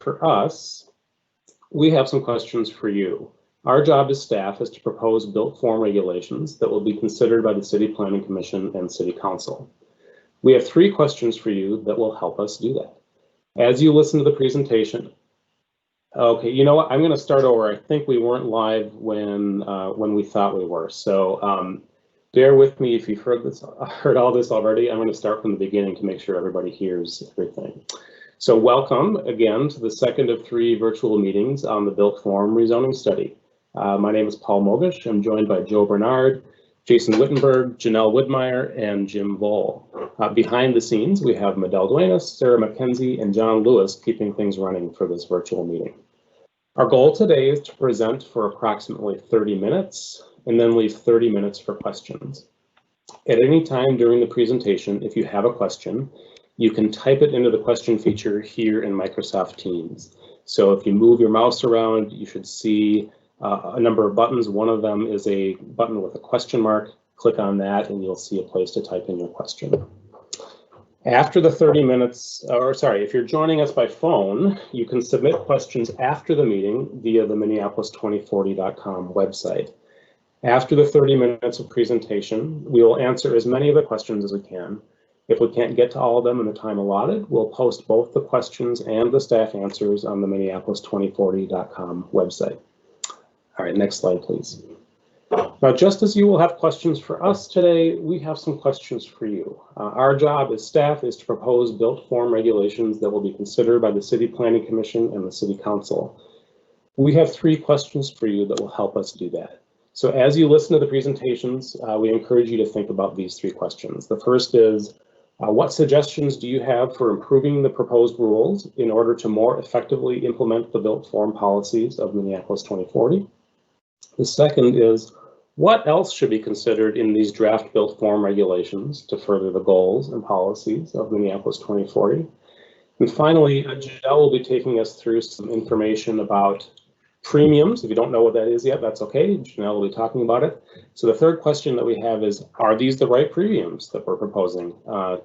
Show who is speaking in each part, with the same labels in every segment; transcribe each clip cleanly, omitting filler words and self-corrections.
Speaker 1: For us, we have some questions for you. Our job as staff is to propose built form regulations that will be considered by the City Planning Commission and City Council. We have 3 questions for you that will help us do that. As you listen to the presentation, okay, you know what? I'm going to start over. I think we weren't live when we thought we were. So bear with me if you've heard all this already. I'm going to start from the beginning to make sure everybody hears everything. So welcome again to the second of 3 virtual meetings on the built form rezoning study. My name is Paul Mogish. I'm joined by Joe Bernard, Jason Wittenberg, Janelle Widmeyer, and Jim Voll. Behind the scenes, we have Medell Duenas, Sarah McKenzie, and John Lewis keeping things running for this virtual meeting. Our goal today is to present for approximately 30 minutes and then leave 30 minutes for questions. At any time during the presentation, if you have a question, you can type it into the question feature here in Microsoft Teams. So if you move your mouse around, you should see a number of buttons. One of them is a button with a question mark. Click on that and you'll see a place to type in your question. After the 30 minutes, if you're joining us by phone, you can submit questions after the meeting via the Minneapolis2040.com website. After the 30 minutes of presentation, we will answer as many of the questions as we can. If we can't get to all of them in the time allotted, we'll post both the questions and the staff answers on the Minneapolis2040.com website. All right, next slide, please. Now, just as you will have questions for us today, we have some questions for you. Our job as staff is to propose built form regulations that will be considered by the City Planning Commission and the City Council. We have 3 questions for you that will help us do that. So as you listen to the presentations, we encourage you to think about these 3 questions. The first is, what suggestions do you have for improving the proposed rules in order to more effectively implement the built form policies of Minneapolis 2040? The second is, what else should be considered in these draft built form regulations to further the goals and policies of Minneapolis 2040? And finally, Janelle will be taking us through some information about premiums. If you don't know what that is yet, that's okay. Janelle will be talking about it. So the third question that we have is, are these the right premiums that we're proposing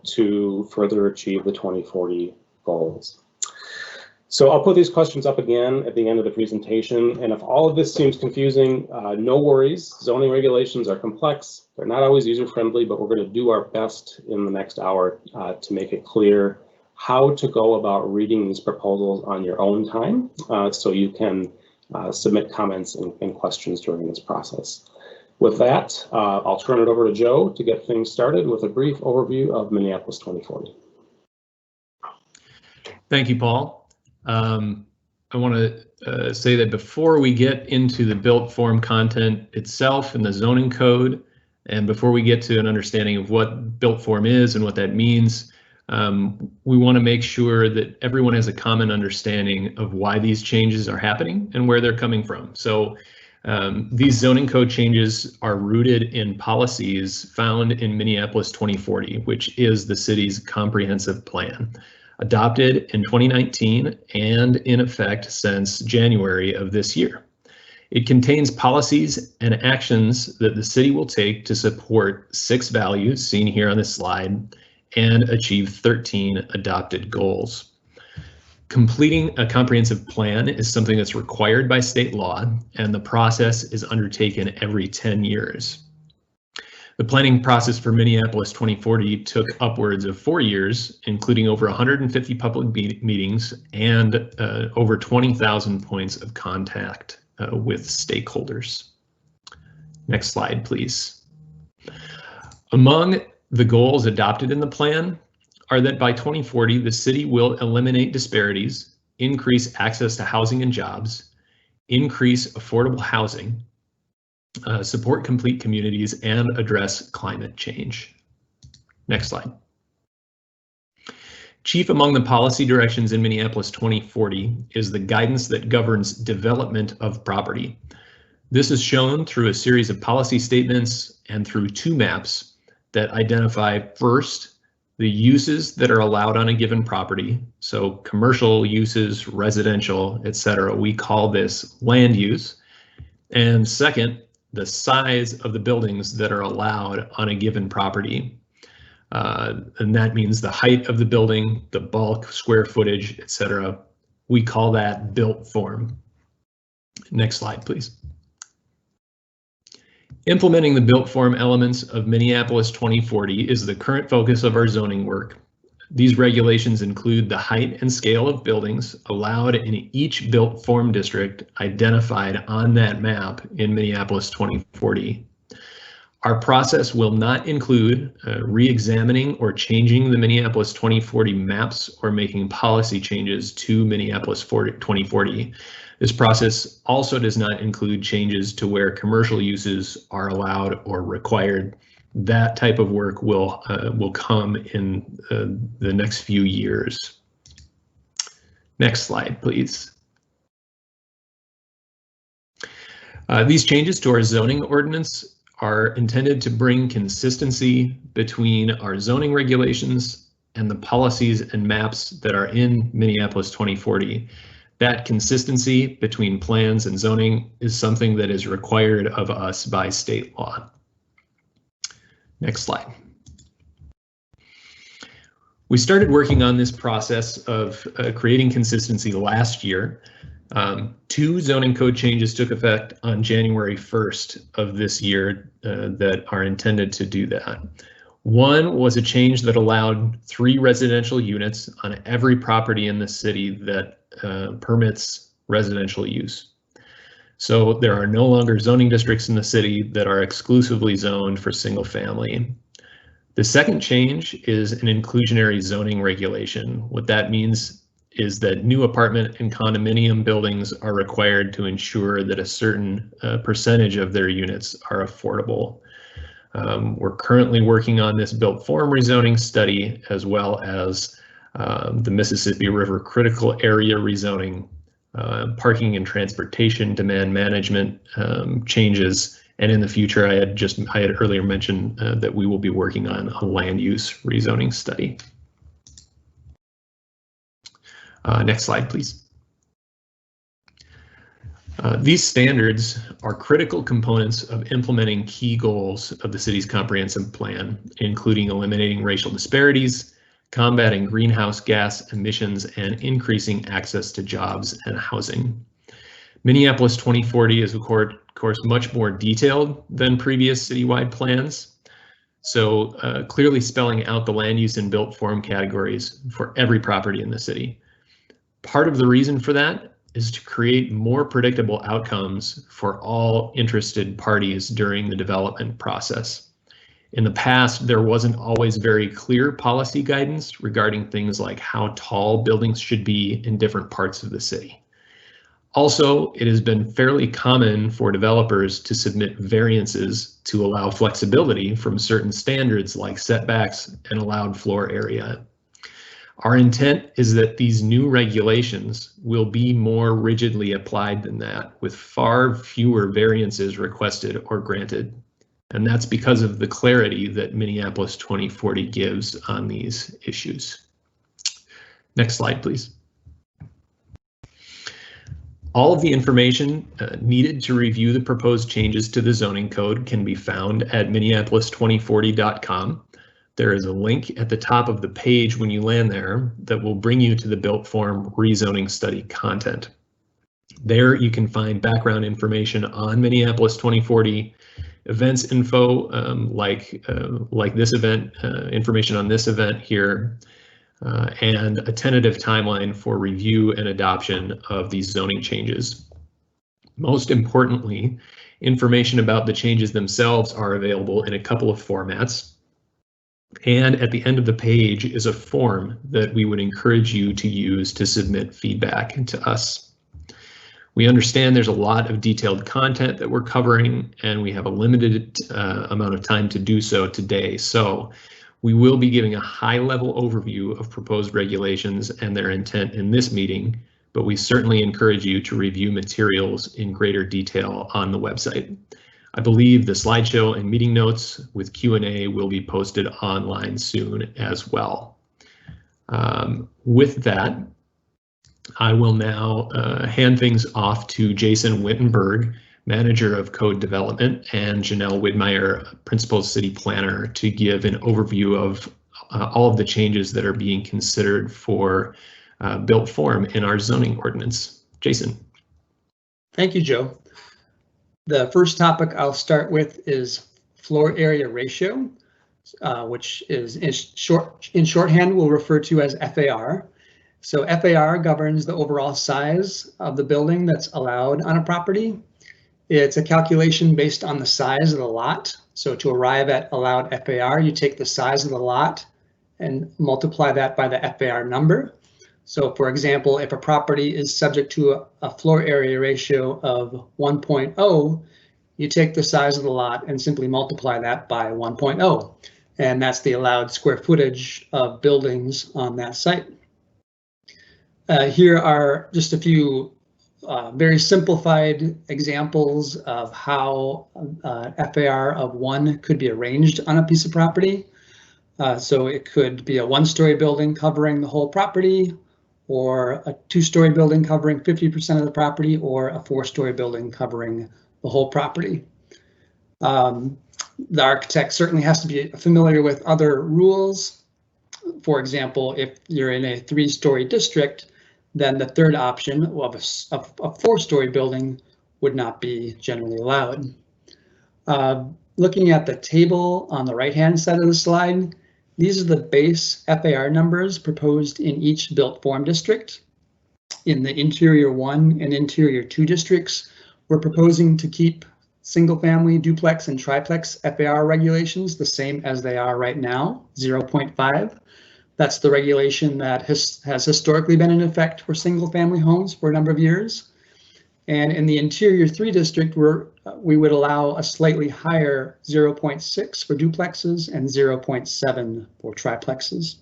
Speaker 1: to further achieve the 2040 goals? So I'll put these questions up again at the end of the presentation. And if all of this seems confusing, no worries. Zoning regulations are complex. They're not always user-friendly, but we're going to do our best in the next hour to make it clear how to go about reading these proposals on your own time so you can submit comments and questions during this process. With that, I'll turn it over to Joe to get things started with a brief overview of Minneapolis 2040.
Speaker 2: Thank you, Paul. I want to say that before we get into the built form content itself and the zoning code, and before we get to an understanding of what built form is and what that means, we want to make sure that everyone has a common understanding of why these changes are happening and where they're coming from. So these zoning code changes are rooted in policies found in Minneapolis 2040, which is the city's comprehensive plan, adopted in 2019 and in effect since January of this year. It contains policies and actions that the city will take to support 6 values seen here on this slide and achieve 13 adopted goals. Completing a comprehensive plan is something that's required by state law, and the process is undertaken every 10 years. The planning process for Minneapolis 2040 took upwards of 4 years, including over 150 public meetings and over 20,000 points of contact with stakeholders. Next slide, please. Among the goals adopted in the plan are that by 2040, the city will eliminate disparities, increase access to housing and jobs, increase affordable housing, support complete communities, and address climate change. Next slide. Chief among the policy directions in Minneapolis 2040 is the guidance that governs development of property. This is shown through a series of policy statements and through 2 maps that identify first the uses that are allowed on a given property. So commercial uses, residential, etc. We call this land use. And second, the size of the buildings that are allowed on a given property. And that means the height of the building, the bulk, square footage, etc. We call that built form. Next slide, please. Implementing the built form elements of Minneapolis 2040 is the current focus of our zoning work. These regulations include the height and scale of buildings allowed in each built form district identified on that map in Minneapolis 2040. Our process will not include re-examining or changing the Minneapolis 2040 maps or making policy changes to Minneapolis 2040. This process also does not include changes to where commercial uses are allowed or required. That type of work will come in the next few years. Next slide, please. These changes to our zoning ordinance are intended to bring consistency between our zoning regulations and the policies and maps that are in Minneapolis 2040. That consistency between plans and zoning is something that is required of us by state law. Next slide. We started working on this process of creating consistency last year. 2 zoning code changes took effect on January 1st of this year that are intended to do that. One was a change that allowed 3 residential units on every property in the city that permits residential use. So there are no longer zoning districts in the city that are exclusively zoned for single family. The second change is an inclusionary zoning regulation. What that means is that new apartment and condominium buildings are required to ensure that a certain percentage of their units are affordable. We're currently working on this built form rezoning study, as well as the Mississippi River critical area rezoning, parking and transportation demand management changes, and in the future, I had earlier mentioned that we will be working on a land use rezoning study. Next slide, please. These standards are critical components of implementing key goals of the city's comprehensive plan, including eliminating racial disparities, combating greenhouse gas emissions, and increasing access to jobs and housing. Minneapolis 2040 is, of course, much more detailed than previous citywide plans, so clearly spelling out the land use and built form categories for every property in the city. Part of the reason for that is to create more predictable outcomes for all interested parties during the development process. In the past, there wasn't always very clear policy guidance regarding things like how tall buildings should be in different parts of the city. Also, it has been fairly common for developers to submit variances to allow flexibility from certain standards like setbacks and allowed floor area. Our intent is that these new regulations will be more rigidly applied than that, with far fewer variances requested or granted. And that's because of the clarity that Minneapolis 2040 gives on these issues. Next slide, please. All of the information needed to review the proposed changes to the zoning code can be found at minneapolis2040.com. There is a link at the top of the page when you land there that will bring you to the built form rezoning study content. There you can find background information on Minneapolis 2040, events info like this event, information on this event here, and a tentative timeline for review and adoption of these zoning changes. Most importantly, information about the changes themselves are available in a couple of formats. And at the end of the page is a form that we would encourage you to use to submit feedback to us. We understand there's a lot of detailed content that we're covering, and we have a limited amount of time to do so today. So we will be giving a high-level overview of proposed regulations and their intent in this meeting, but we certainly encourage you to review materials in greater detail on the website. I believe the slideshow and meeting notes with Q&A will be posted online soon as well. With that, I will now hand things off to Jason Wittenberg, Manager of Code Development, and Janelle Widmeyer, Principal City Planner, to give an overview of all of the changes that are being considered for built form in our zoning ordinance. Jason.
Speaker 3: Thank you, Joe. The first topic I'll start with is floor area ratio, which is in shorthand we'll refer to as FAR. So FAR governs the overall size of the building that's allowed on a property. It's a calculation based on the size of the lot. So to arrive at allowed FAR, you take the size of the lot and multiply that by the FAR number. So for example, if a property is subject to a floor area ratio of 1.0, you take the size of the lot and simply multiply that by 1.0. And that's the allowed square footage of buildings on that site. Here are just a few very simplified examples of how FAR of 1 could be arranged on a piece of property. So it could be a 1-story building covering the whole property, or a 2-story building covering 50% of the property, or a 4-story building covering the whole property. The architect certainly has to be familiar with other rules. For example, if you're in a 3-story district, then the third option of a 4-story building would not be generally allowed. Looking at the table on the right-hand side of the slide, these are the base FAR numbers proposed in each built form district. In the Interior 1 and Interior 2 districts, we're proposing to keep single-family, duplex, and triplex FAR regulations the same as they are right now, 0.5. That's the regulation that has historically been in effect for single-family homes for a number of years. And in the Interior 3 district, we would allow a slightly higher 0.6 for duplexes and 0.7 for triplexes.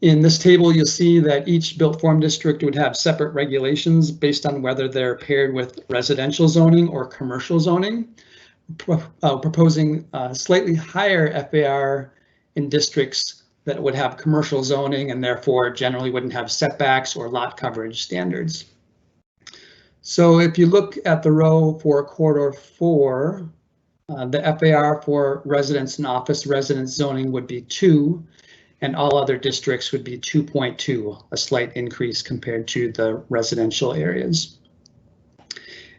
Speaker 3: In this table, you'll see that each built form district would have separate regulations based on whether they're paired with residential zoning or commercial zoning, proposing slightly higher FAR in districts that would have commercial zoning and therefore generally wouldn't have setbacks or lot coverage standards. So if you look at the row for corridor 4, the FAR for residence and office residence zoning would be 2, and all other districts would be 2.2, a slight increase compared to the residential areas.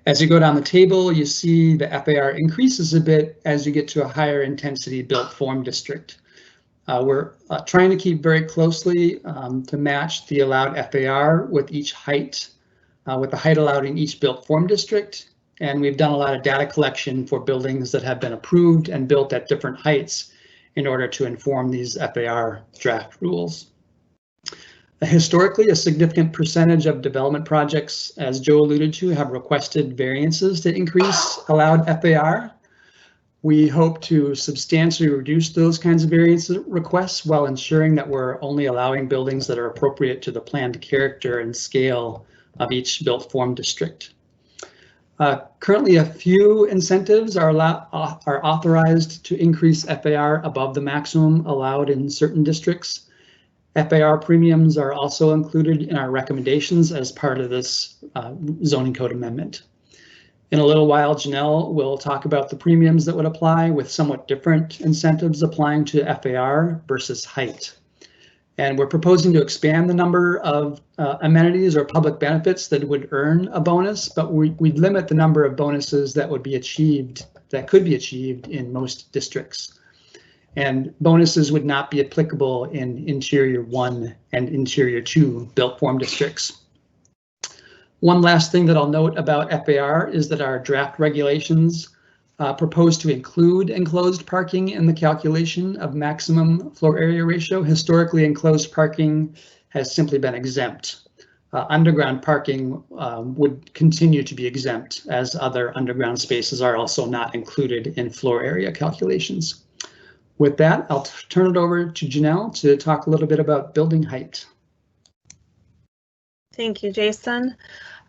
Speaker 3: As you go down the table, you see the FAR increases a bit as you get to a higher intensity built form district. We're trying to keep very closely to match the allowed FAR with each height, with the height allowed in each built form district. And we've done a lot of data collection for buildings that have been approved and built at different heights in order to inform these FAR draft rules. Historically, a significant percentage of development projects, as Joe alluded to, have requested variances to increase allowed FAR. We hope to substantially reduce those kinds of variance requests while ensuring that we're only allowing buildings that are appropriate to the planned character and scale of each built form district. Currently, a few incentives are authorized to increase FAR above the maximum allowed in certain districts. FAR premiums are also included in our recommendations as part of this zoning code amendment. In a little while, Janelle will talk about the premiums that would apply with somewhat different incentives applying to FAR versus height. And we're proposing to expand the number of amenities or public benefits that would earn a bonus, but we'd limit the number of bonuses that would be achieved, that could be achieved in most districts. And bonuses would not be applicable in Interior 1 and Interior 2 built form districts. One last thing that I'll note about FAR is that our draft regulations propose to include enclosed parking in the calculation of maximum floor area ratio. Historically, enclosed parking has simply been exempt. Underground parking would continue to be exempt, as other underground spaces are also not included in floor area calculations. With that, I'll turn it over to Janelle to talk a little bit about building height.
Speaker 4: Thank you, Jason.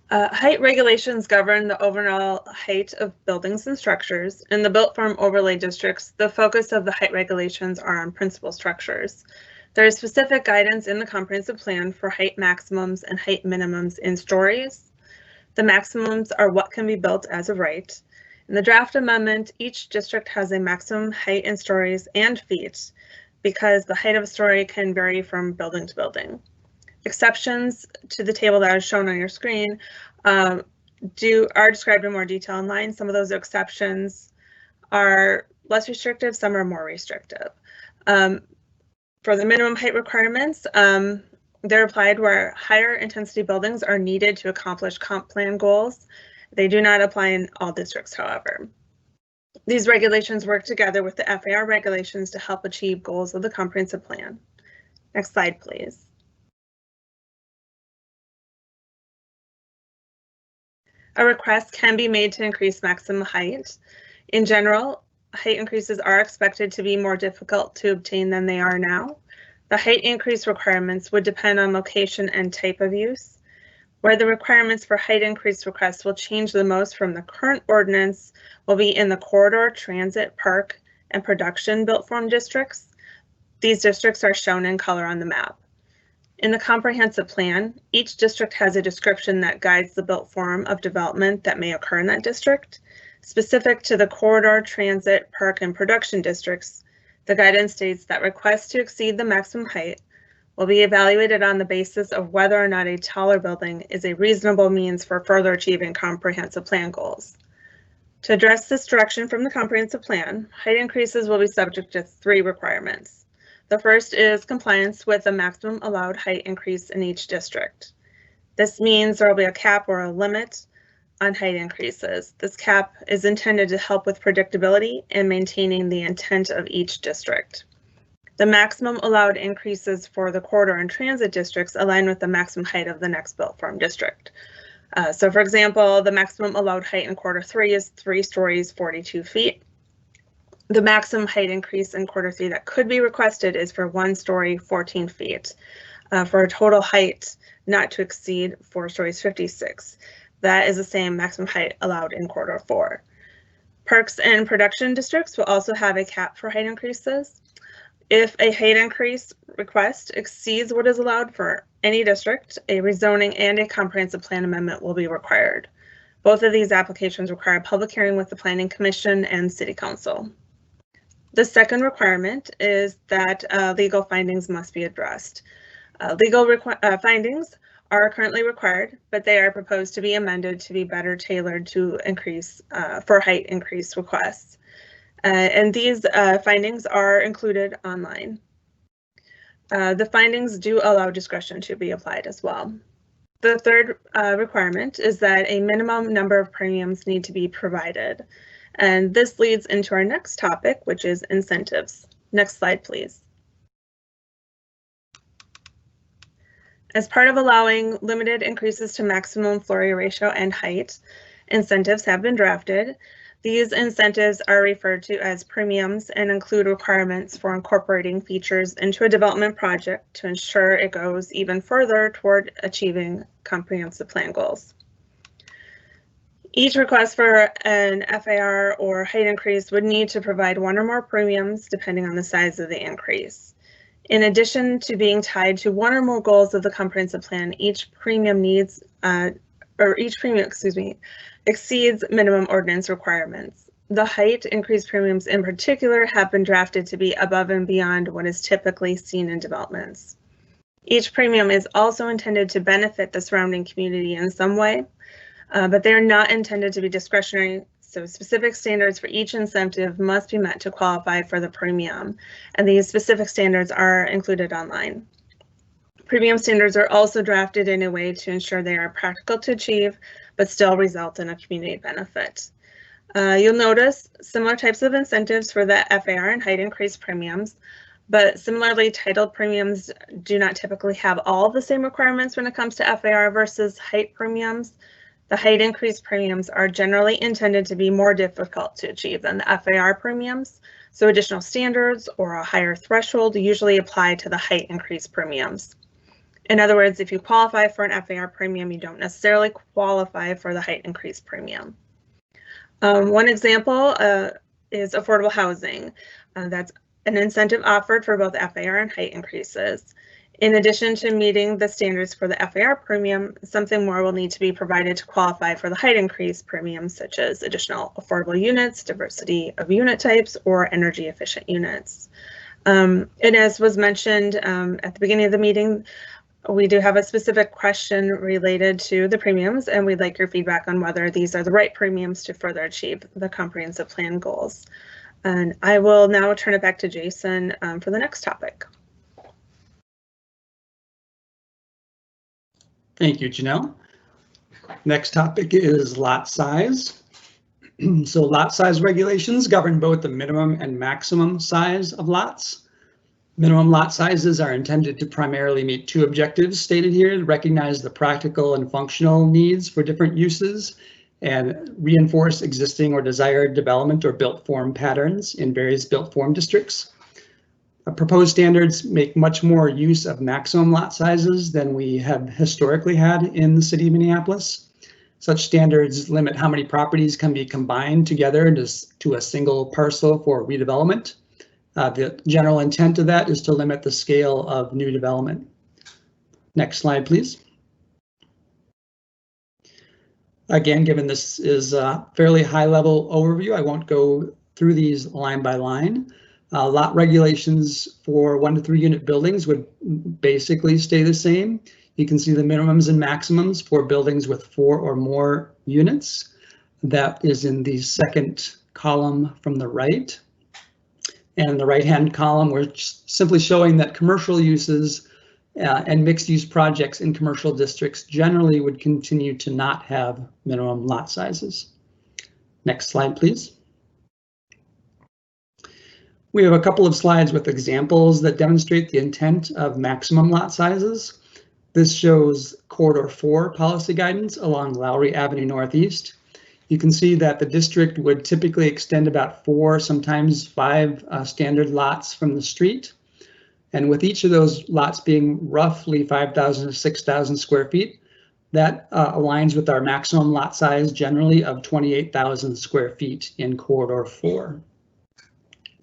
Speaker 4: Height regulations govern the overall height of buildings and structures. In the built form overlay districts, the focus of the height regulations are on principal structures. There is specific guidance in the comprehensive plan for height maximums and height minimums in stories. The maximums are what can be built as of right. In the draft amendment, each district has a maximum height in stories and feet because the height of a story can vary from building to building. exceptions to the table that is shown on your screen are described in more detail in line. Some of those exceptions are less restrictive, some are more restrictive. For the minimum height requirements, they're applied where higher intensity buildings are needed to accomplish comp plan goals. They do not apply in all districts, however. These regulations work together with the FAR regulations to help achieve goals of the comprehensive plan. Next slide, please. A request can be made to increase maximum height. In general, height increases are expected to be more difficult to obtain than they are now. The height increase requirements would depend on location and type of use. Where the requirements for height increase requests will change the most from the current ordinance will be in the corridor, transit, park, and production built form districts. These districts are shown in color on the map. In the comprehensive plan, each district has a description that guides the built form of development that may occur in that district. Specific to the corridor, transit, park, and production districts, the guidance states that requests to exceed the maximum height will be evaluated on the basis of whether or not a taller building is a reasonable means for further achieving comprehensive plan goals. To address this direction from the comprehensive plan, height increases will be subject to 3 requirements. The first is compliance with the maximum allowed height increase in each district. This means there will be a cap or a limit on height increases. This cap is intended to help with predictability and maintaining the intent of each district. The maximum allowed increases for the corridor and transit districts align with the maximum height of the next built form district. So for example, the maximum allowed height in quarter 3 is 3 stories, 42 feet. The maximum height increase in quarter 3 that could be requested is for 1 story, 14 feet, for a total height not to exceed 4 stories, 56. That is the same maximum height allowed in quarter 4. Parks and production districts will also have a cap for height increases. If a height increase request exceeds what is allowed for any district, a rezoning and a comprehensive plan amendment will be required. Both of these applications require a public hearing with the Planning Commission and City Council. The second requirement is that legal findings must be addressed. Legal findings are currently required, but they are proposed to be amended to be better tailored to increase for height increase requests. And these findings are included online. The findings do allow discretion to be applied as well. The third requirement is that a minimum number of premiums need to be provided. And this leads into our next topic, which is incentives. Next slide, please. As part of allowing limited increases to maximum floor area ratio and height, incentives have been drafted. These incentives are referred to as premiums and include requirements for incorporating features into a development project to ensure it goes even further toward achieving comprehensive plan goals. Each request for an FAR or height increase would need to provide 1 or more premiums depending on the size of the increase. In addition to being tied to 1 or more goals of the comprehensive plan, each premium exceeds minimum ordinance requirements. The height increase premiums in particular have been drafted to be above and beyond what is typically seen in developments. Each premium is also intended to benefit the surrounding community in some way, but they are not intended to be discretionary, so specific standards for each incentive must be met to qualify for the premium, and these specific standards are included online. Premium standards are also drafted in a way to ensure they are practical to achieve, but still result in a community benefit. You'll notice similar types of incentives for the FAR and height increase premiums, but similarly titled premiums do not typically have all the same requirements when it comes to FAR versus height premiums. The height increase premiums are generally intended to be more difficult to achieve than the FAR premiums, so additional standards or a higher threshold usually apply to the height increase premiums. In other words, if you qualify for an FAR premium, you don't necessarily qualify for the height increase premium. One example is affordable housing. That's an incentive offered for both FAR and height increases. In addition to meeting the standards for the FAR premium, something more will need to be provided to qualify for the height increase premium, such as additional affordable units, diversity of unit types, or energy efficient units. And as was mentioned at the beginning of the meeting, we do have a specific question related to the premiums, and we'd like your feedback on whether these are the right premiums to further achieve the comprehensive plan goals. And I will now turn it back to Jason for the next topic.
Speaker 3: Thank you, Janelle. Next topic is lot size. So lot size regulations govern both the minimum and maximum size of lots. Minimum lot sizes are intended to primarily meet two objectives stated here: recognize the practical and functional needs for different uses and reinforce existing or desired development or built form patterns in various built form districts. Proposed standards make much more use of maximum lot sizes than we have historically had in the city of Minneapolis. Such standards limit how many properties can be combined together to a single parcel for redevelopment. The general intent of that is to limit the scale of new development. Next slide, please. Again, given this is a fairly high level overview, I won't go through these line by line. Lot regulations for 1 to 3 unit buildings would basically stay the same. You can see the minimums and maximums for buildings with 4 or more units. That is in the second column from the right. And in the right-hand column, we're simply showing that commercial uses and mixed-use projects in commercial districts generally would continue to not have minimum lot sizes. Next slide, please. We have a couple of slides with examples that demonstrate the intent of maximum lot sizes. This shows Corridor 4 policy guidance along Lowry Avenue Northeast. You can see that the district would typically extend about 4, sometimes 5 standard lots from the street. And with each of those lots being roughly 5,000 to 6,000 square feet, that aligns with our maximum lot size generally of 28,000 square feet in Corridor 4.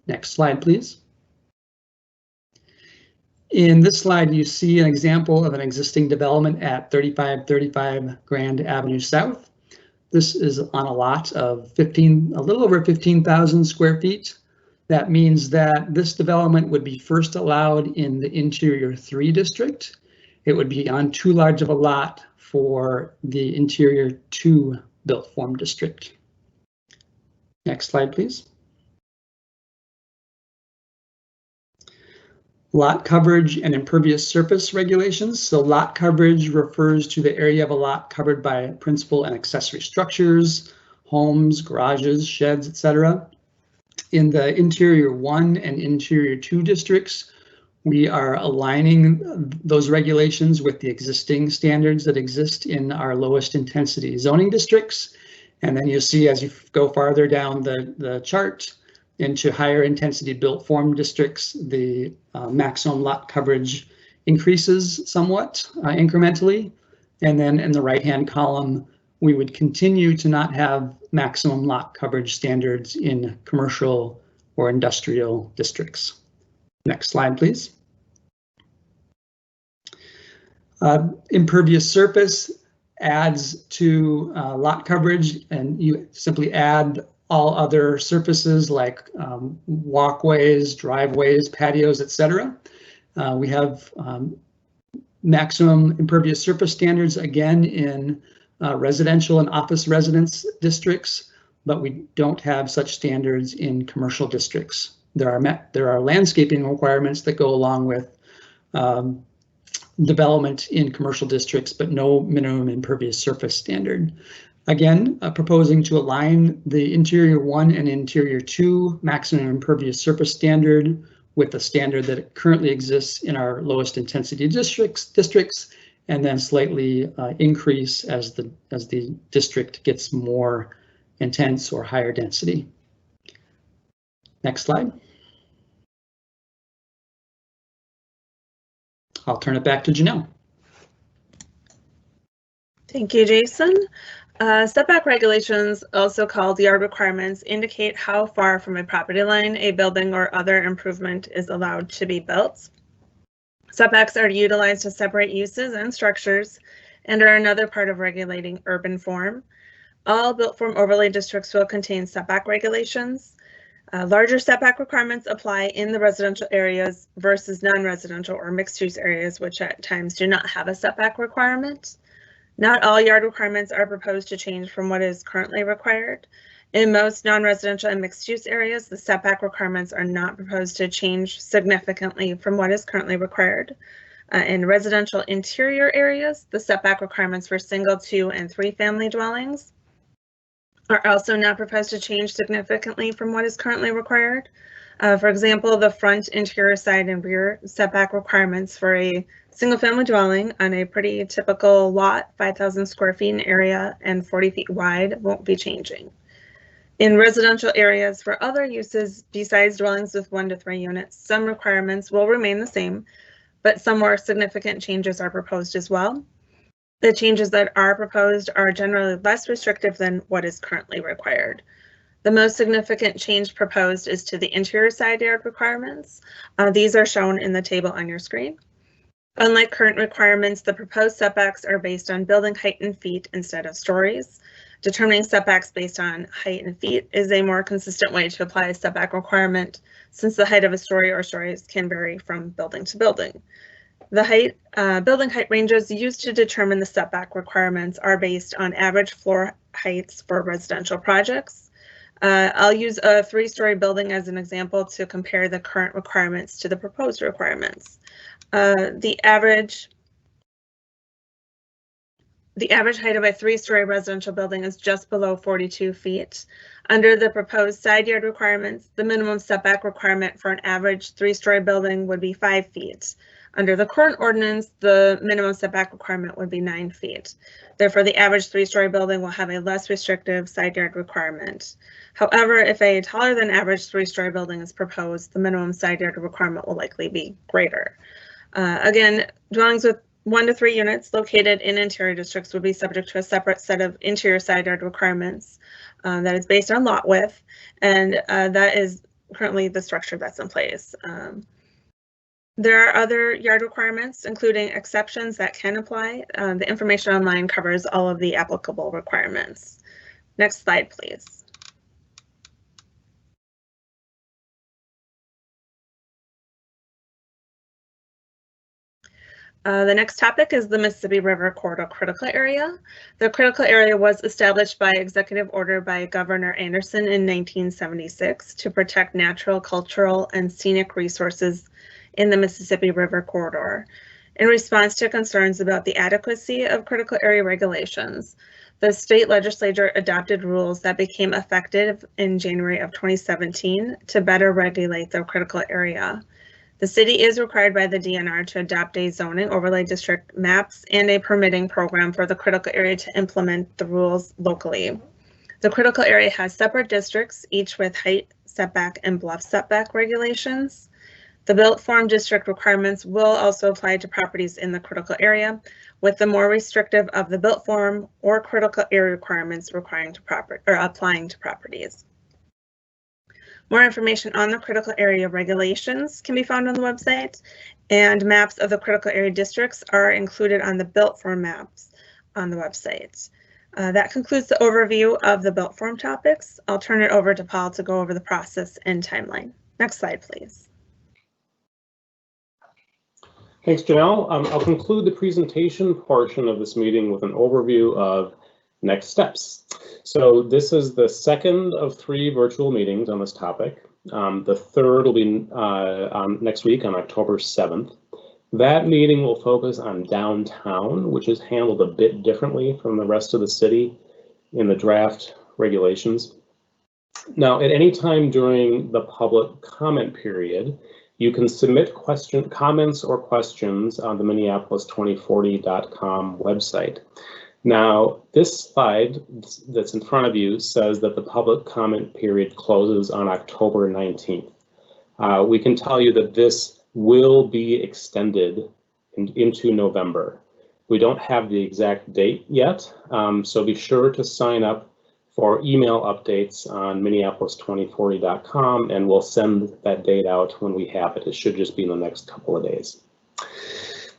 Speaker 3: Next slide, please. In this slide, you see an example of an existing development at 3535 Grand Avenue South. This is on a lot of a little over 15,000 square feet. That means that this development would be first allowed in the Interior 3 district. It would be on too large of a lot for the Interior 2 built form district. Next slide, please. Lot coverage and impervious surface regulations. So lot coverage refers to the area of a lot covered by principal and accessory structures, homes, garages, sheds, etc. In the Interior 1 and Interior 2 districts, we are aligning those regulations with the existing standards that exist in our lowest intensity zoning districts. And then you see as you go farther down the chart, into higher intensity built form districts, the maximum lot coverage increases somewhat incrementally. And then in the right-hand column, we would continue to not have maximum lot coverage standards in commercial or industrial districts. Next slide, please. Impervious surface adds to lot coverage, and you simply add all other surfaces like walkways, driveways, patios, etc. We have maximum impervious surface standards again in residential and office residence districts, but we don't have such standards in commercial districts. There are landscaping requirements that go along with development in commercial districts, but no minimum impervious surface standard. Again, proposing to align the Interior 1 and Interior 2 maximum impervious surface standard with the standard that currently exists in our lowest intensity districts, and then slightly increase as the district gets more intense or higher density. Next slide. I'll turn it back to Janelle.
Speaker 4: Thank you, Jason. Setback regulations, also called yard requirements, indicate how far from a property line a building or other improvement is allowed to be built. Setbacks are utilized to separate uses and structures and are another part of regulating urban form. All built form overlay districts will contain setback regulations. Larger setback requirements apply in the residential areas versus non-residential or mixed-use areas, which at times do not have a setback requirement. Not all yard requirements are proposed to change from what is currently required. In most non-residential and mixed-use areas, the setback requirements are not proposed to change significantly from what is currently required. In residential interior areas, the setback requirements for single, 2, and 3 family dwellings are also not proposed to change significantly from what is currently required. For example, the front, interior, side, and rear setback requirements for a single-family dwelling on a pretty typical lot, 5,000 square feet in area and 40 feet wide, won't be changing. In residential areas for other uses besides dwellings with 1 to 3 units, some requirements will remain the same, but some more significant changes are proposed as well. The changes that are proposed are generally less restrictive than what is currently required. The most significant change proposed is to the interior side yard requirements. These are shown in the table on your screen. Unlike current requirements, the proposed setbacks are based on building height in feet instead of stories. Determining setbacks based on height in feet is a more consistent way to apply a setback requirement, since the height of a story or stories can vary from building to building. The building height ranges used to determine the setback requirements are based on average floor heights for residential projects. I'll use a 3-story building as an example to compare the current requirements to the proposed requirements. The average height of a 3-story residential building is just below 42 feet. Under the proposed side yard requirements, the minimum setback requirement for an average 3-story building would be 5 feet. Under the current ordinance, the minimum setback requirement would be 9 feet. Therefore, the average 3-story building will have a less restrictive side yard requirement. However, if a taller than average 3-story building is proposed, the minimum side yard requirement will likely be greater. Again, dwellings with 1 to 3 units located in interior districts would be subject to a separate set of interior side yard requirements that is based on lot width, and that is currently the structure that's in place. There are other yard requirements, including exceptions that can apply. The information online covers all of the applicable requirements. Next slide, please. The next topic is the Mississippi River Corridor Critical Area. The critical area was established by executive order by Governor Anderson in 1976 to protect natural, cultural, and scenic resources in the Mississippi River Corridor. In response to concerns about the adequacy of critical area regulations, the state legislature adopted rules that became effective in January of 2017 to better regulate the critical area. The city is required by the DNR to adopt a zoning overlay district maps and a permitting program for the critical area to implement the rules locally. The critical area has separate districts, each with height, setback, and bluff setback regulations. The built form district requirements will also apply to properties in the critical area, with the more restrictive of the built form or critical area requirements applying to properties. More information on the critical area regulations can be found on the website, and maps of the critical area districts are included on the built form maps on the website. That concludes the overview of the built form topics. I'll turn it over to Paul to go over the process and timeline. Next slide, please.
Speaker 1: Thanks, Janelle. I'll conclude the presentation portion of this meeting with an overview of next steps. So this is the second of 3 virtual meetings on this topic. The third will be next week on October 7th. That meeting will focus on downtown, which is handled a bit differently from the rest of the city in the draft regulations. Now, at any time during the public comment period, you can submit comments or questions on the MINNEAPOLIS2040.com website. Now, this slide that's in front of you says that the public comment period closes on October 19th. We can tell you that this will be extended into November. We don't have the exact date yet, so be sure to sign up for email updates on MINNEAPOLIS2040.com, and we'll send that date out when we have it. It should just be in the next couple of days.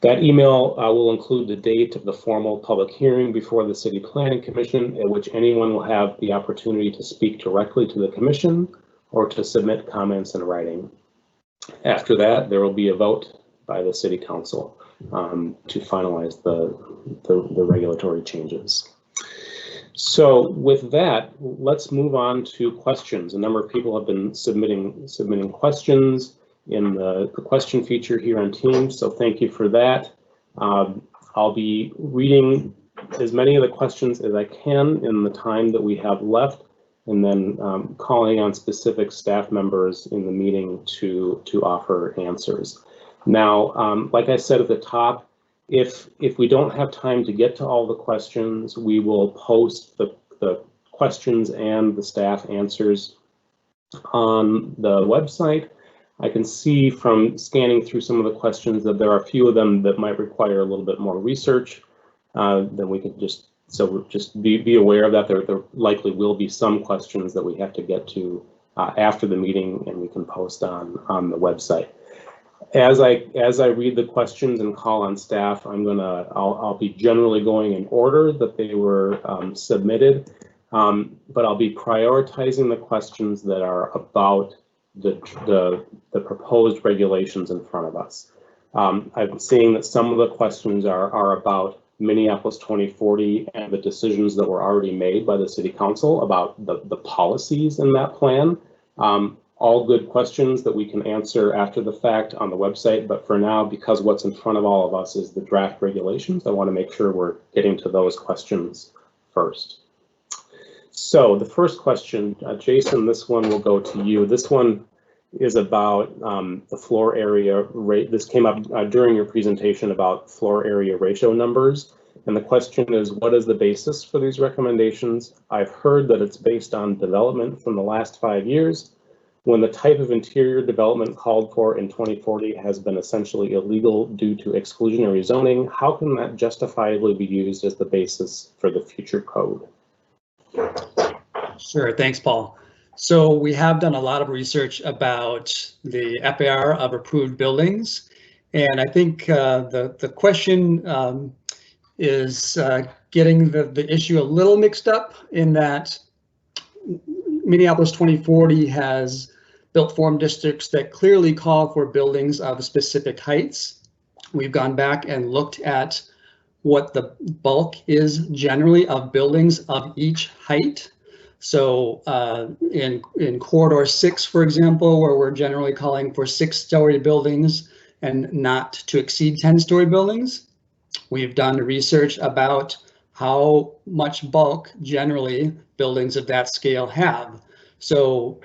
Speaker 1: That email will include the date of the formal public hearing before the City Planning Commission, at which anyone will have the opportunity to speak directly to the Commission or to submit comments in writing. After that, there will be a vote by the City Council to finalize the regulatory changes. So with that, let's move on to questions. A number of people have been submitting questions in the question feature here on Teams, so thank you for that. I'll be reading as many of the questions as I can in the time that we have left, and then calling on specific staff members in the meeting to offer answers. Now, like I said at the top, if we don't have time to get to all the questions, we will post the questions and the staff answers on the website. I can see from scanning through some of the questions that there are a few of them that might require a little bit more research. Then we can just be aware of that. There likely will be some questions that we have to get to after the meeting, and we can post on the website. As I read the questions and call on staff, I'll be generally going in order that they were submitted, but I'll be prioritizing the questions that are about the proposed regulations in front of us. I'm seeing that some of the questions are about Minneapolis 2040 and the decisions that were already made by the City Council about the policies in that plan. All good questions that we can answer after the fact on the website, but for now, because what's in front of all of us is the draft regulations, I want to make sure we're getting to those questions first. So the first question, Jason, this one will go to you. This one is about the floor area rate. This came up during your presentation about floor area ratio numbers. And the question is, what is the basis for these recommendations? I've heard that it's based on development from the last 5 years, when the type of interior development called for in 2040 has been essentially illegal due to exclusionary zoning. How can that justifiably be used as the basis for the future code?
Speaker 3: Sure, thanks, Paul. So we have done a lot of research about the FAR of approved buildings, and I think the question is getting the issue a little mixed up in that Minneapolis 2040 has built form districts that clearly call for buildings of specific heights. We've gone back and looked at what the bulk is generally of buildings of each height. So in corridor 6, for example, where we're generally calling for 6-story buildings and not to exceed 10-story buildings, we've done research about how much bulk generally buildings of that scale have. So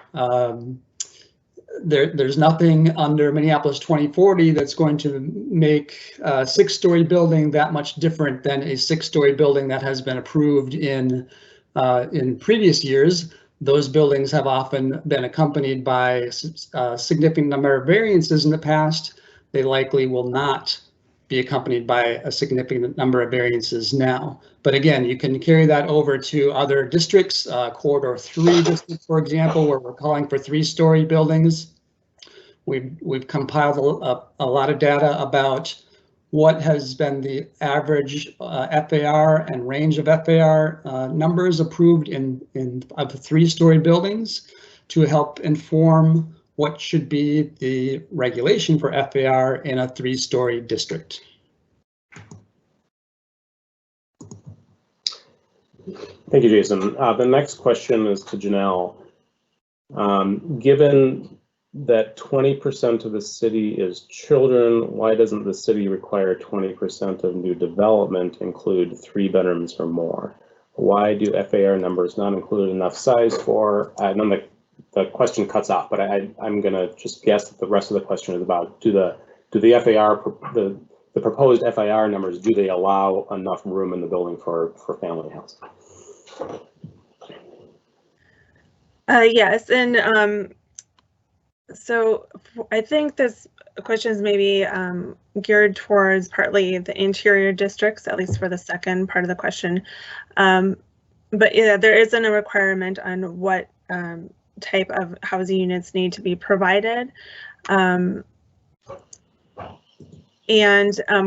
Speaker 3: there's nothing under Minneapolis 2040 that's going to make a 6-story building that much different than a 6-story building that has been approved in previous years. Those buildings have often been accompanied by a significant number of variances in the past. They likely will not be accompanied by a significant number of variances now. But again, you can carry that over to other districts, corridor 3 district, for example, where we're calling for 3-story buildings. We've compiled a lot of data about what has been the average FAR and range of FAR numbers approved of 3-story buildings to help inform what should be the regulation for FAR in a 3-story district.
Speaker 1: Thank you, Jason. The next question is to Janelle. Given that 20% of the city is children, why doesn't the city require 20% of new development include 3 bedrooms or more? Why do FAR numbers not include enough size for, and then the question cuts off, but I'm gonna just guess that the rest of the question is about, do the proposed FAR numbers, do they allow enough room in the building for family house?
Speaker 4: Yes, and so I think this question is maybe geared towards partly the interior districts, at least for the second part of the question. But yeah, there isn't a requirement on what type of housing units need to be provided. And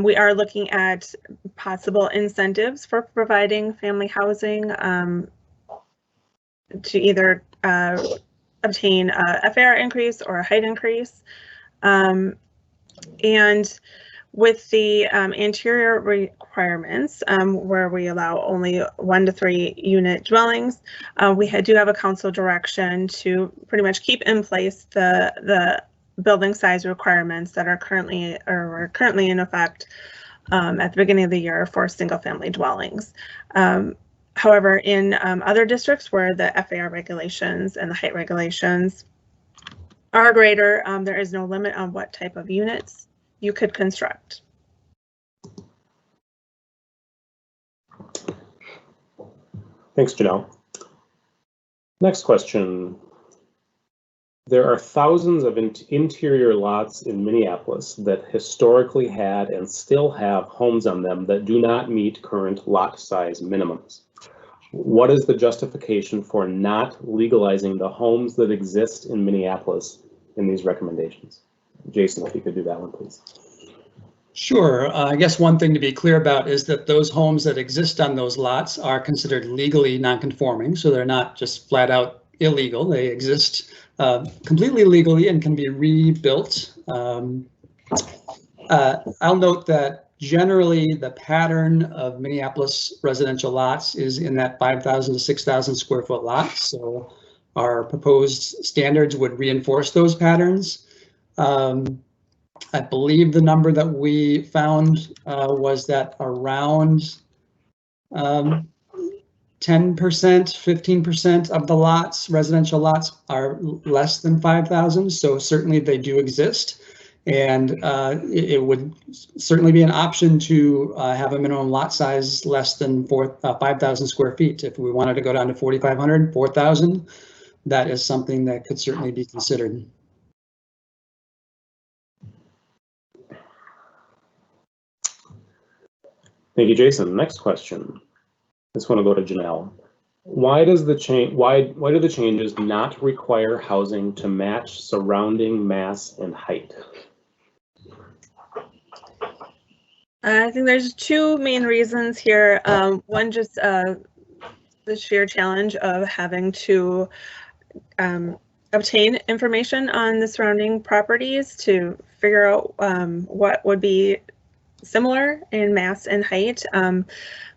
Speaker 4: we are looking at possible incentives for providing family housing to either obtain a FAR increase or a height increase. And with the interior requirements, where we allow only 1 to 3 unit dwellings, we do have a council direction to pretty much keep in place the building size requirements that are currently in effect at the beginning of the year for single family dwellings. However, in other districts where the FAR regulations and the height regulations are greater, there is no limit on what type of units you could construct.
Speaker 1: Thanks, Janelle. Next question. There are thousands of interior lots in Minneapolis that historically had and still have homes on them that do not meet current lot size minimums. What is the justification for not legalizing the homes that exist in Minneapolis in these recommendations? Jason, if you could do that one, please.
Speaker 3: Sure. I guess one thing to be clear about is that those homes that exist on those lots are considered legally non-conforming, so they're not just flat out illegal. They exist completely legally and can be rebuilt. I'll note that generally the pattern of Minneapolis residential lots is in that 5,000 to 6,000 square foot lot. So our proposed standards would reinforce those patterns. I believe the number that we found was that around 10%, 15% of the lots, residential lots, are less than 5,000. So certainly they do exist. And it would certainly be an option to have a minimum lot size less than 5,000 square feet. If we wanted to go down to 4,500, 4,000, that is something that could certainly be considered.
Speaker 1: Thank you, Jason. Next question. This one will go to Janelle. Why does the change? Why do the changes not require housing to match surrounding mass and height?
Speaker 4: I think there's 2 main reasons here. One, just the sheer challenge of having to obtain information on the surrounding properties to figure out what would be similar in mass and height.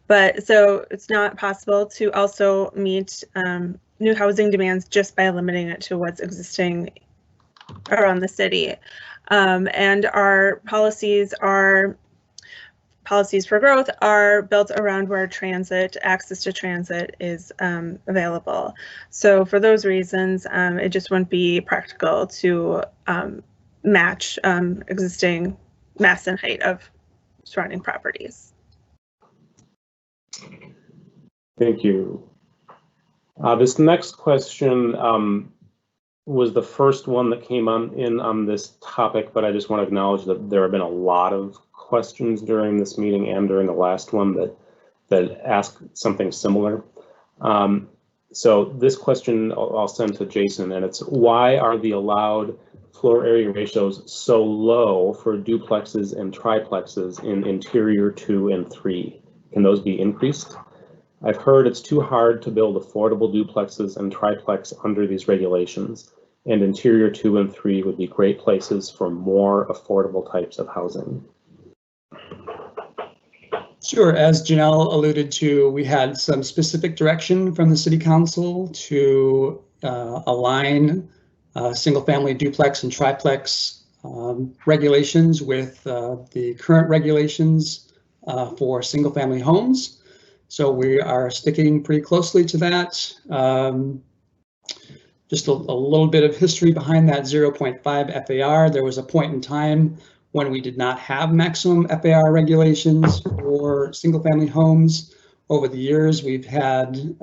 Speaker 4: But so it's not possible to also meet new housing demands just by limiting it to what's existing around the city. And our policies for growth are built around where access to transit is available. So for those reasons, it just wouldn't be practical to match existing mass and height of surrounding properties.
Speaker 1: Thank you. This next question was the first one that came in on this topic, but I just want to acknowledge that there have been a lot of questions during this meeting and during the last one that asked something similar. So this question I'll send to Jason, and it's, why are the allowed floor area ratios so low for duplexes and triplexes in interior 2 and 3? Can those be increased? I've heard it's too hard to build affordable duplexes and triplex under these regulations, and interior 2 and 3 would be great places for more affordable types of housing.
Speaker 3: Sure, as Janelle alluded to, we had some specific direction from the City Council to align single-family duplex and triplex regulations with the current regulations for single-family homes. So we are sticking pretty closely to that. Just a little bit of history behind that 0.5 FAR. There was a point in time when we did not have maximum FAR regulations for single-family homes. Over the years, we've had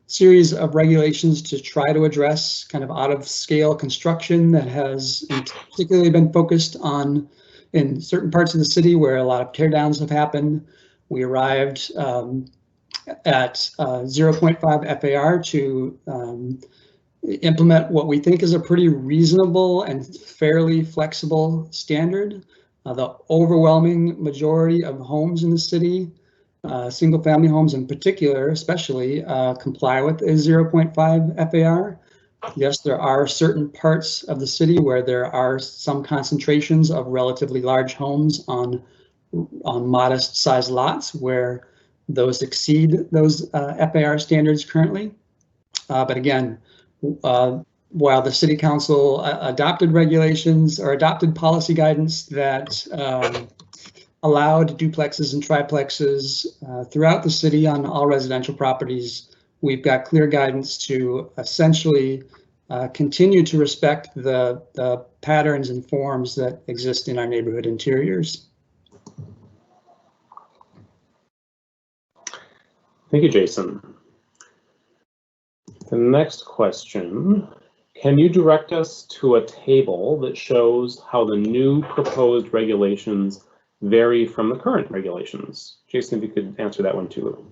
Speaker 3: series of regulations to try to address kind of out-of-scale construction that has particularly been focused on in certain parts of the city where a lot of teardowns have happened. We arrived at 0.5 FAR to implement what we think is a pretty reasonable and fairly flexible standard. The overwhelming majority of homes in the city, single-family homes in particular, especially, comply with a 0.5 FAR. Yes, there are certain parts of the city where there are some concentrations of relatively large homes on modest sized lots where those exceed those FAR standards currently. But again, while the city council adopted regulations or adopted policy guidance that allowed duplexes and triplexes throughout the city on all residential properties, we've got clear guidance to essentially continue to respect the patterns and forms that exist in our neighborhood interiors.
Speaker 1: Thank you, Jason. The next question, can you direct us to a table that shows how the new proposed regulations vary from the current regulations? Jason, if you could answer that one too.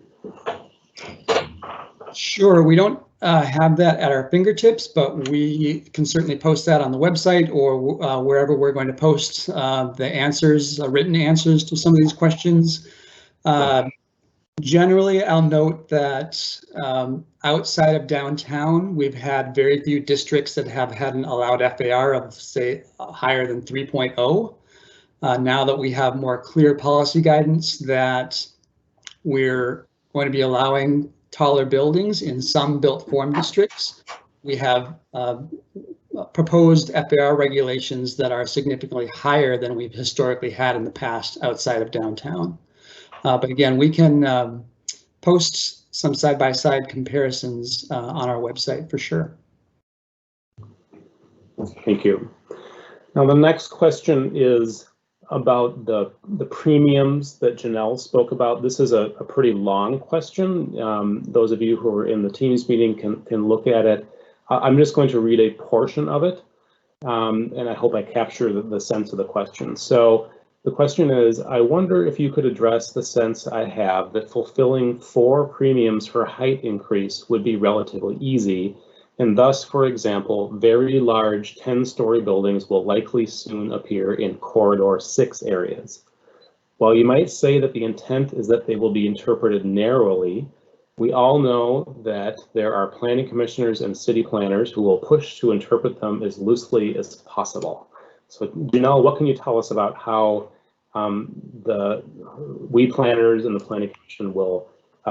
Speaker 3: Sure, we don't have that at our fingertips, but we can certainly post that on the website or wherever we're going to post the answers, written answers to some of these questions. Generally, I'll note that outside of downtown, we've had very few districts that have had an allowed FAR of, say, higher than 3.0. Now that we have more clear policy guidance that we're going to be allowing taller buildings in some built form districts, we have proposed FAR regulations that are significantly higher than we've historically had in the past outside of downtown. But again, we can post some side-by-side comparisons on our website for sure.
Speaker 1: Thank you. Now the next question is about the premiums that Janelle spoke about. This is a pretty long question. Those of you who are in the Teams meeting can look at it. I'm just going to read a portion of it, and I hope I capture the sense of the question. So the question is, I wonder if you could address the sense I have that fulfilling 4 premiums for height increase would be relatively easy, and thus, for example, very large 10-story buildings will likely soon appear in Corridor 6 areas. While you might say that the intent is that they will be interpreted narrowly, we all know that there are planning commissioners and city planners who will push to interpret them as loosely as possible. So Janelle, what can you tell us about how we planners and the planning commission will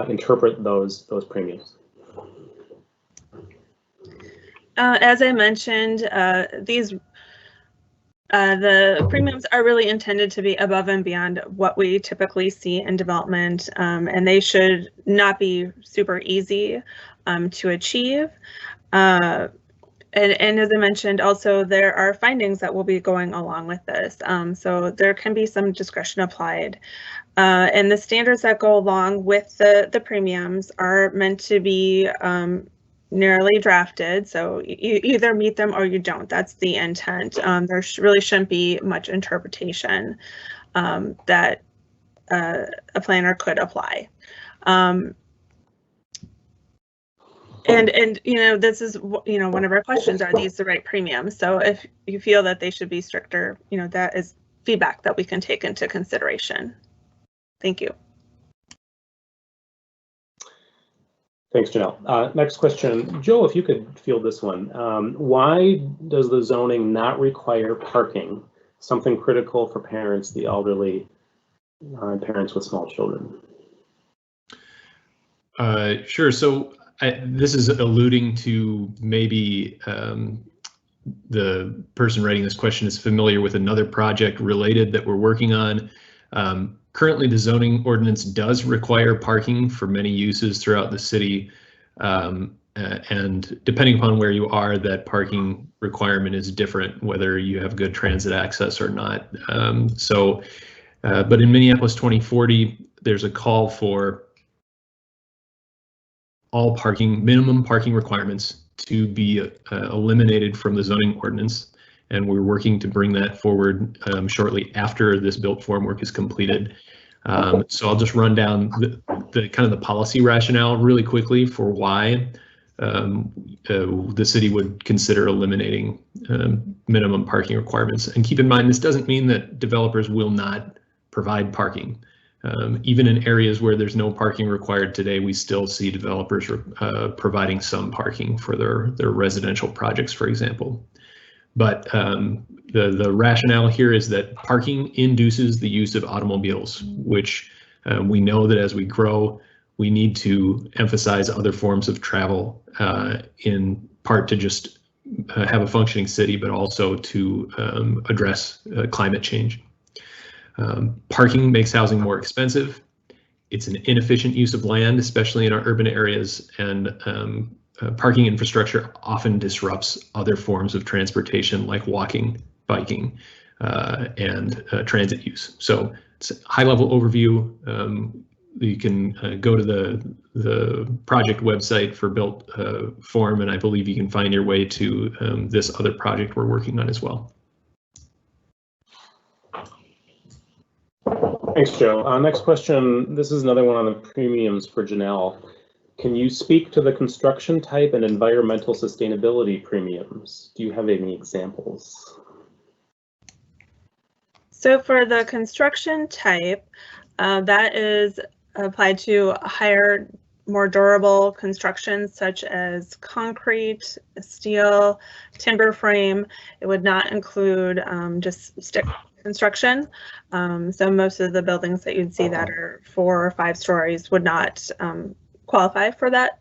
Speaker 1: interpret those premiums?
Speaker 4: As I mentioned, the premiums are really intended to be above and beyond what we typically see in development, and they should not be super easy to achieve. And as I mentioned, also there are findings that will be going along with this. So there can be some discretion applied. And the standards that go along with the premiums are meant to be narrowly drafted. So you either meet them or you don't. That's the intent. There really shouldn't be much interpretation that a planner could apply. And you know, this is, you know, one of our questions, are these the right premiums? So if you feel that they should be stricter, you know, that is feedback that we can take into consideration. Thank you.
Speaker 1: Thanks, Janelle. Next question, Joe, if you could field this one. Why does the zoning not require parking? Something critical for parents, the elderly, and parents with small children.
Speaker 2: Sure. So this is alluding to maybe the person writing this question is familiar with another project related that we're working on. Currently, the zoning ordinance does require parking for many uses throughout the city. And depending upon where you are, that parking requirement is different, whether you have good transit access or not. But in Minneapolis 2040, there's a call for all minimum parking requirements to be eliminated from the zoning ordinance. And we're working to bring that forward shortly after this built form work is completed. So I'll just run down the kind of the policy rationale really quickly for why the city would consider eliminating minimum parking requirements. And keep in mind, this doesn't mean that developers will not provide parking. Even in areas where there's no parking required today, we still see developers providing some parking for their residential projects, for example. But the rationale here is that parking induces the use of automobiles, which we know that as we grow, we need to emphasize other forms of travel, in part to just have a functioning city, but also to address climate change. Parking makes housing more expensive. It's an inefficient use of land, especially in our urban areas, and parking infrastructure often disrupts other forms of transportation like walking, biking, and transit use. So it's a high-level overview. You can go to the project website for Built Form, and I believe you can find your way to this other project we're working on as well.
Speaker 1: Thanks, Joe. Next question. This is another one on the premiums for Janelle. Can you speak to the construction type and environmental sustainability premiums? Do you have any examples?
Speaker 4: So for the construction type, that is applied to higher, more durable construction such as concrete, steel, timber frame. It would not include just stick construction. So most of the buildings that you'd see that are 4 or 5 stories would not qualify for that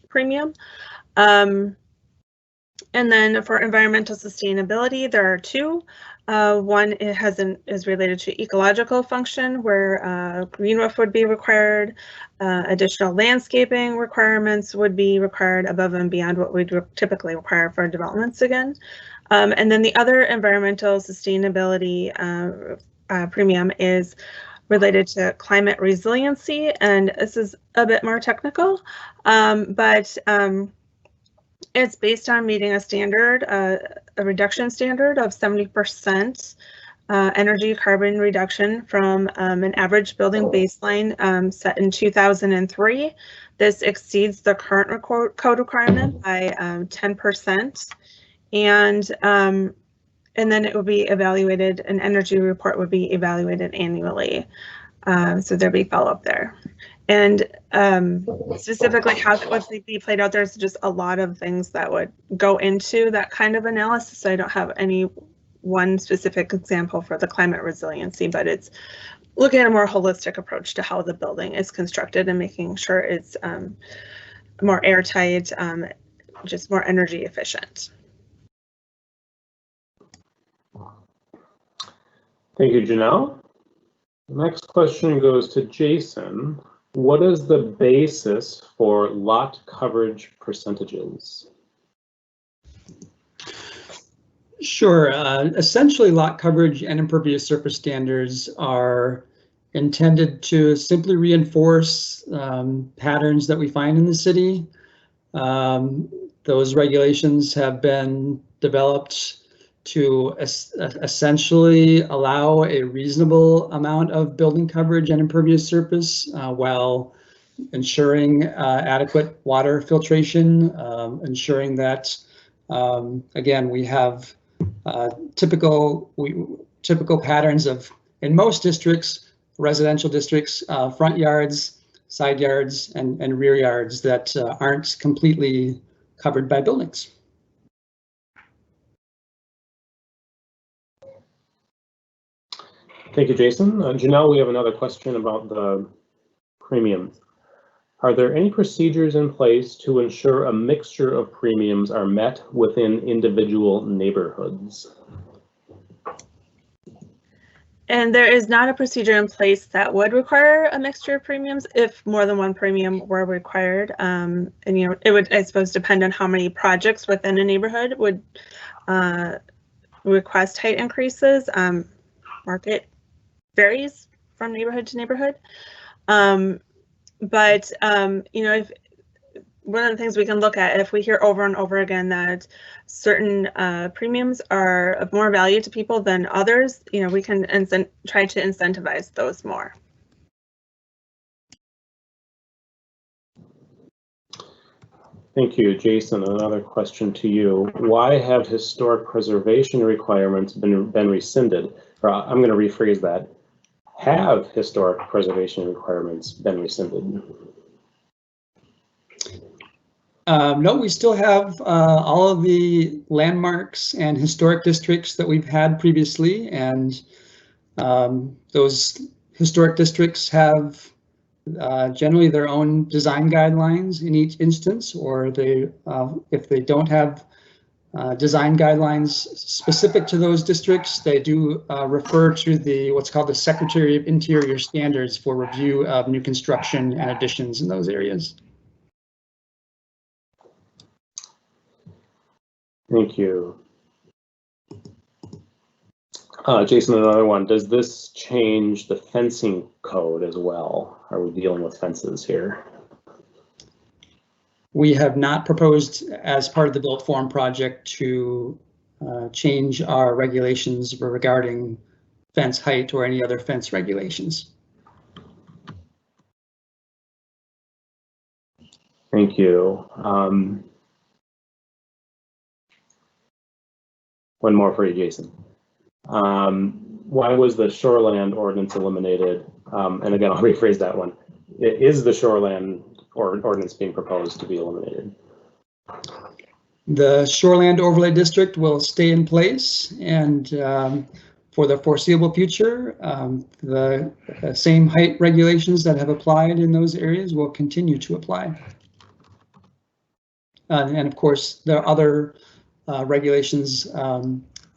Speaker 4: premium. And then for environmental sustainability, there are 2. One is related to ecological function, where green roof would be required. Additional landscaping requirements would be required above and beyond what we'd typically require for developments again. And then the other environmental sustainability premium is related to climate resiliency, and this is a bit more technical, but it's based on meeting a standard, a reduction standard of 70% energy carbon reduction from an average building baseline set in 2003. This exceeds the current code requirement by 10%, and then it will be evaluated. An energy report would be evaluated annually, so there'll be follow-up there. And specifically how that would be played out, there's just a lot of things that would go into that kind of analysis. So I don't have any one specific example for the climate resiliency, but it's looking at a more holistic approach to how the building is constructed and making sure it's more airtight, just more energy efficient.
Speaker 1: Thank you, Janelle. The next question goes to Jason. What is the basis for lot coverage percentages?
Speaker 3: Sure. Essentially, lot coverage and impervious surface standards are intended to simply reinforce patterns that we find in the city. Those regulations have been developed to essentially allow a reasonable amount of building coverage and impervious surface while ensuring adequate water filtration, ensuring that, again, we have typical patterns of, in most districts, residential districts, front yards, side yards, and rear yards that aren't completely covered by buildings.
Speaker 1: Thank you, Jason. Janelle, we have another question about the premiums. Are there any procedures in place to ensure a mixture of premiums are met within individual neighborhoods?
Speaker 4: And there is not a procedure in place that would require a mixture of premiums if more than one premium were required. And you know, it would, I suppose, depend on how many projects within a neighborhood would request height increases. Market varies from neighborhood to neighborhood. But you know, if one of the things we can look at, if we hear over and over again that certain premiums are of more value to people than others, you know, we can try to incentivize those more.
Speaker 1: Thank you, Jason. Another question to you. Why have historic preservation requirements been rescinded? Or I'm going to rephrase that. Have historic preservation requirements been rescinded?
Speaker 3: No, we still have all of the landmarks and historic districts that we've had previously, and those historic districts have generally their own design guidelines in each instance, or they, if they don't have design guidelines specific to those districts, they do refer to the what's called the Secretary of Interior Standards for review of new construction and additions in those areas.
Speaker 1: Thank you. Jason, another one. Does this change the fencing code as well? Are we dealing with fences here?
Speaker 3: We have not proposed, as part of the built form project, to change our regulations regarding fence height or any other fence regulations.
Speaker 1: Thank you. One more for you, Jason. Why was the shoreland ordinance eliminated? And again, I'll rephrase that one. Is the shoreland ordinance being proposed to be eliminated?
Speaker 3: The shoreland overlay district will stay in place, and for the foreseeable future, the same height regulations that have applied in those areas will continue to apply. And of course, there are other regulations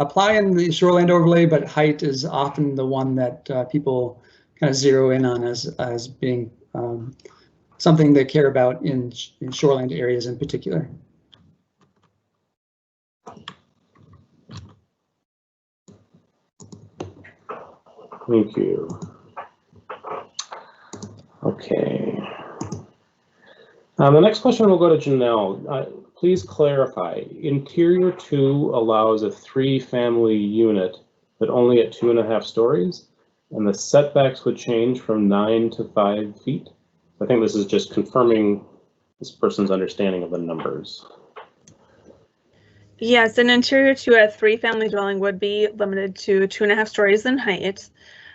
Speaker 3: apply in the shoreland overlay, but height is often the one that people kind of zero in on as being something they care about in shoreland areas in particular.
Speaker 1: Thank you. Okay. The next question will go to Janelle. Please clarify, Interior 2 allows a 3-family unit, but only at 2.5 stories, and the setbacks would change from 9 to 5 feet. I think this is just confirming this person's understanding of the numbers.
Speaker 4: Yes, an Interior 2 a 3-family dwelling would be limited to 2.5 stories in height.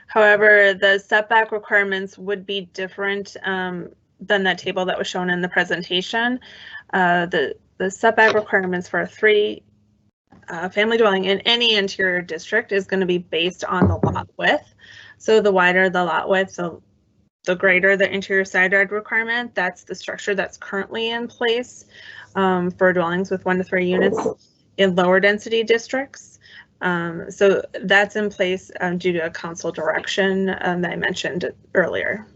Speaker 4: However, the setback requirements would be different than that table that was shown in the presentation. The setback requirements for a 3-family dwelling in any interior district is going to be based on the lot width. So the wider the lot width, so the greater the interior side yard requirement. That's the structure that's currently in place for dwellings with 1 to 3 units in lower density districts. So that's in place due to a council direction that I mentioned earlier.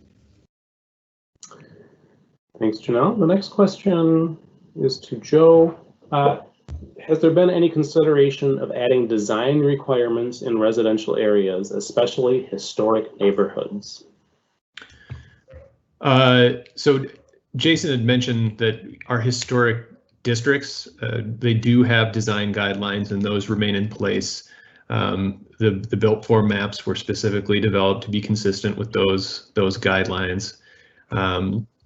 Speaker 1: Thanks, Janelle. The next question is to Joe. Has there been any consideration of adding design requirements in residential areas, especially historic neighborhoods?
Speaker 2: So Jason had mentioned that our historic districts, they do have design guidelines, and those remain in place. The built form maps were specifically developed to be consistent with those guidelines.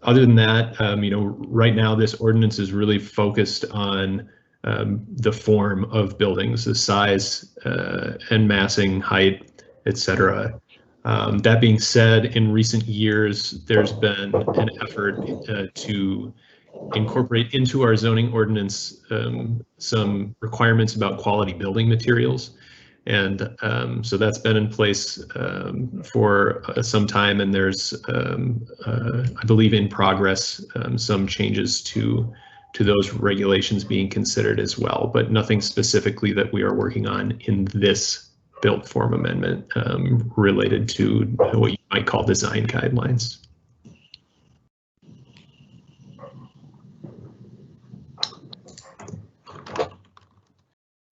Speaker 2: Other than that, you know, right now this ordinance is really focused on the form of buildings, the size and massing, height, etc. That being said, in recent years, there's been an effort to incorporate into our zoning ordinance some requirements about quality building materials. And so that's been in place for some time, and there's, I believe, in progress some changes to those regulations being considered as well, but nothing specifically that we are working on in this built form amendment related to what you might call design guidelines.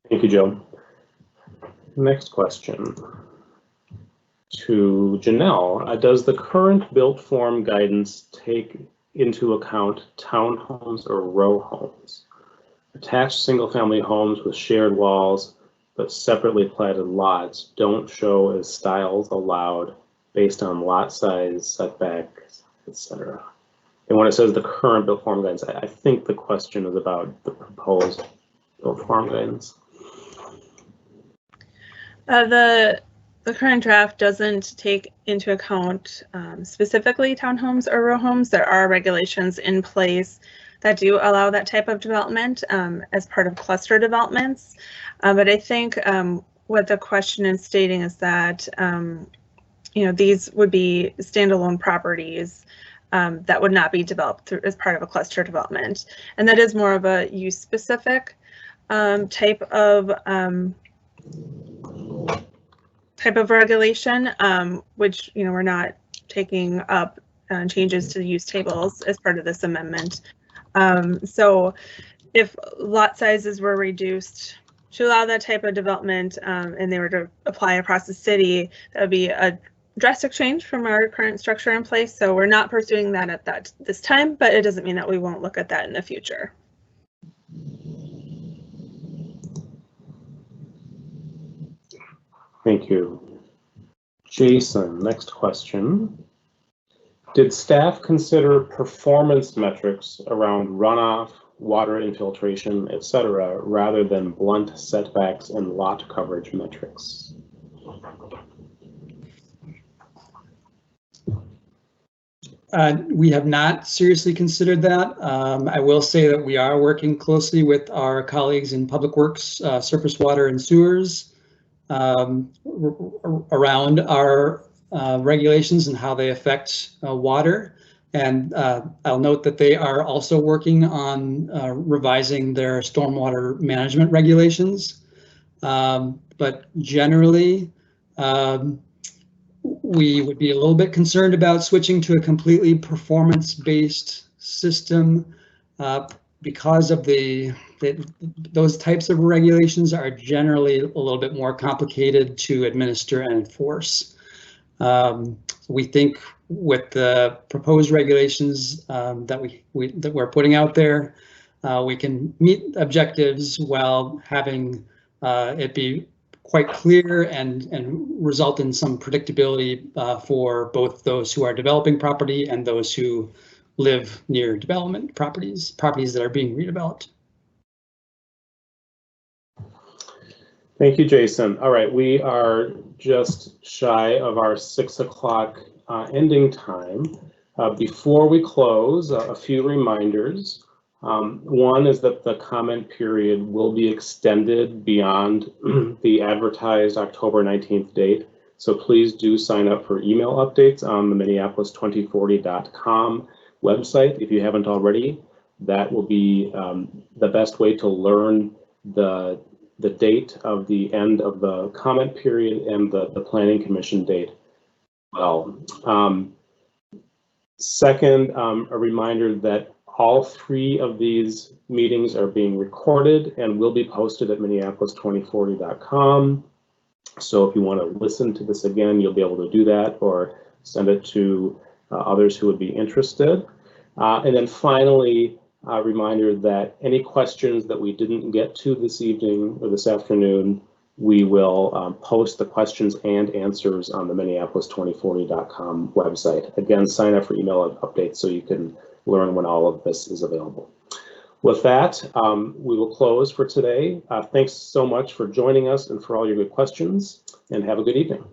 Speaker 1: Thank you, Joe. Next question to Janelle. Does the current built form guidance take into account townhomes or row homes? Attached single-family homes with shared walls but separately platted lots don't show as styles allowed based on lot size, setbacks, etc. And when it says the current built form guidance, I think the question is about the proposed built form guidance.
Speaker 4: The the current draft doesn't take into account specifically townhomes or row homes. There are regulations in place that do allow that type of development as part of cluster developments. But I think what the question is stating is that these would be standalone properties that would not be developed as part of a cluster development, and that is more of a use-specific type of regulation, which we're not taking up changes to the use tables as part of this amendment. So if lot sizes were reduced to allow that type of development and they were to apply across the city, that would be a drastic change from our current structure in place. So we're not pursuing that at this time, but it doesn't mean that we won't look at that in the future.
Speaker 1: Thank you. Jason, next question. Did staff consider performance metrics around runoff, water infiltration, etc., rather than blunt setbacks and lot coverage metrics?
Speaker 3: We have not seriously considered that. I will say that we are working closely with our colleagues in Public Works, Surface Water and Sewers around our regulations and how they affect water. And I'll note that they are also working on revising their stormwater management regulations. But generally, we would be a little bit concerned about switching to a completely performance-based system because of those types of regulations are generally a little bit more complicated to administer and enforce. We think with the proposed regulations that we're putting out there, we can meet objectives while having it be quite clear and result in some predictability for both those who are developing property and those who live near development properties that are being redeveloped.
Speaker 1: Thank you, Jason. All right, we are just shy of our 6 o'clock ending time. Before we close, a few reminders. One is that the comment period will be extended beyond the advertised October 19th date. So please do sign up for email updates on the Minneapolis2040.com website if you haven't already. That will be the best way to learn the date of the end of the comment period and the Planning Commission date. Well, second, a reminder that all 3 of these meetings are being recorded and will be posted at Minneapolis2040.com. So if you want to listen to this again, you'll be able to do that or send it to others who would be interested. And then finally, a reminder that any questions that we didn't get to this evening or this afternoon, we will post the questions and answers on the Minneapolis2040.com website. Again, sign up for email updates so you can learn when all of this is available. With that, we will close for today. Thanks so much for joining us and for all your good questions, and have a good evening.